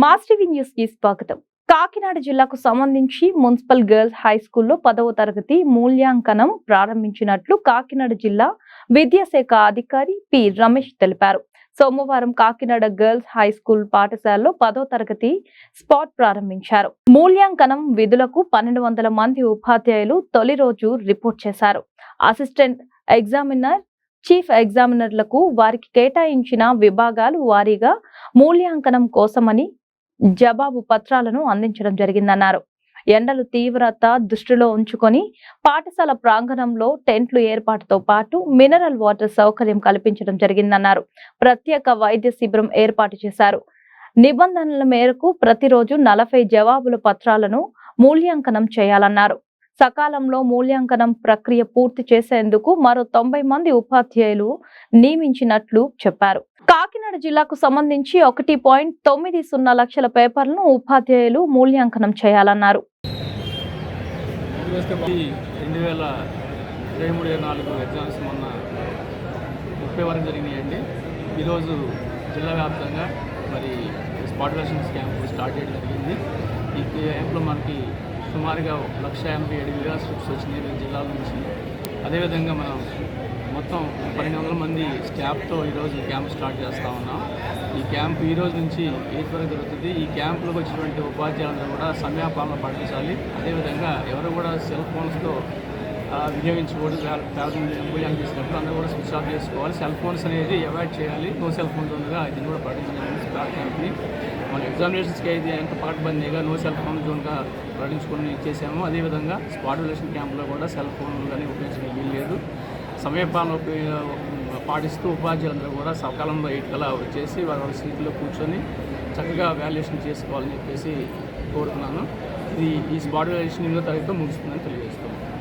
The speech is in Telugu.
మాస్ టీవీ న్యూస్ కి స్వాగతం. కాకినాడ జిల్లాకు సంబంధించి మున్సిపల్ గర్ల్స్ హై స్కూల్లో 10వ తరగతి మూల్యాంకనం ప్రారంభించినట్లు కాకినాడ జిల్లా విద్యాశాఖ అధికారి పి రమేష్ తెలిపారు. సోమవారం కాకినాడ గర్ల్స్ హై స్కూల్ పాఠశాలలో 10వ తరగతి స్పాట్ ప్రారంభించారు. మూల్యాంకనం విధులకు 1200 మంది ఉపాధ్యాయులు తొలి రోజు రిపోర్ట్ చేశారు. అసిస్టెంట్ ఎగ్జామినర్, చీఫ్ ఎగ్జామినర్లకు వారికి కేటాయించిన విభాగాలు వారీగా మూల్యాంకనం కోసమని జవాబు పత్రాలను అందించడం జరిగిందన్నారు. ఎండలు తీవ్రత దృష్టిలో ఉంచుకొని పాఠశాల ప్రాంగణంలో టెంట్లు ఏర్పాటుతో పాటు మినరల్ వాటర్ సౌకర్యం కల్పించడం జరిగిందన్నారు. ప్రత్యేక వైద్య శిబిరం ఏర్పాటు చేశారు. నిబంధనల మేరకు ప్రతిరోజు 40 జవాబుల పత్రాలను మూల్యాంకనం చేయాలన్నారు. సకాలంలో మూల్యాంకనం ప్రక్రియ పూర్తి చేసేందుకు మరో 90 మంది ఉపాధ్యాయులు నియమించినట్లు చెప్పారు. కాకినాడ జిల్లాకు సంబంధించి 1.90 లక్షల పేపర్లను ఉపాధ్యాయులు మూల్యాంకనం చేయాలన్నారు. 2023-24 ఎగ్జామ్స్ మొన్న 30 వరకు జరిగినాయండి. ఈరోజు జిల్లా వ్యాప్తంగా మరి స్పాట్ వెరిఫికేషన్ క్యాంపు స్టార్ట్ చేయడం జరిగింది. ఈ క్యాంపులో మనకి సుమారుగా 1,87,000 స్లిప్స్ వచ్చినాయి జిల్లాల నుంచి. అదేవిధంగా మనం మొత్తం 1200 మంది స్టాఫ్తో ఈరోజు క్యాంప్ స్టార్ట్ చేస్తూ ఉన్నాం. ఈ క్యాంప్ ఈ రోజు నుంచి 8 వరకు జరుగుతుంది. ఈ క్యాంపులోకి వచ్చినటువంటి ఉపాధ్యాయులందరూ కూడా సమయపాలన పాటించాలి. అదేవిధంగా ఎవరు కూడా సెల్ ఫోన్స్తో వినియోగించకూడదు. మూల్యాంకనం చేసినప్పుడు అందరూ కూడా స్విచ్ ఆఫ్ చేసుకోవాలి. సెల్ ఫోన్స్ అనేది అవాయిడ్ చేయాలి. నో సెల్ ఫోన్స్ ఉండగా దీన్ని కూడా పాటించాలి. స్టార్ట్ క్యాంప్ని మన ఎగ్జామినేషన్స్కి అయితే ఎంత పకడ్బందీగా నో సెల్ ఫోన్ జోన్గా ప్రకటించుకొని చేసాము. అదేవిధంగా స్పాట్ వెరిఫికేషన్ క్యాంపులో కూడా సెల్ ఫోన్లు కానీ ఉపయోగించడం వీల్లేదు. సమయపాలన పాటిస్తూ ఉపాధ్యాయులందరూ కూడా సకాలంలో 8 కల్లా వచ్చేసి వాళ్ళ సీట్లో కూర్చొని చక్కగా వాల్యుయేషన్ చేసుకోవాలని చెప్పేసి కోరుతున్నాను. ఈ స్పాట్ వాల్యుయేషన్ 8వ తారీఖుతో ముగుస్తుందని తెలియజేస్తున్నాను.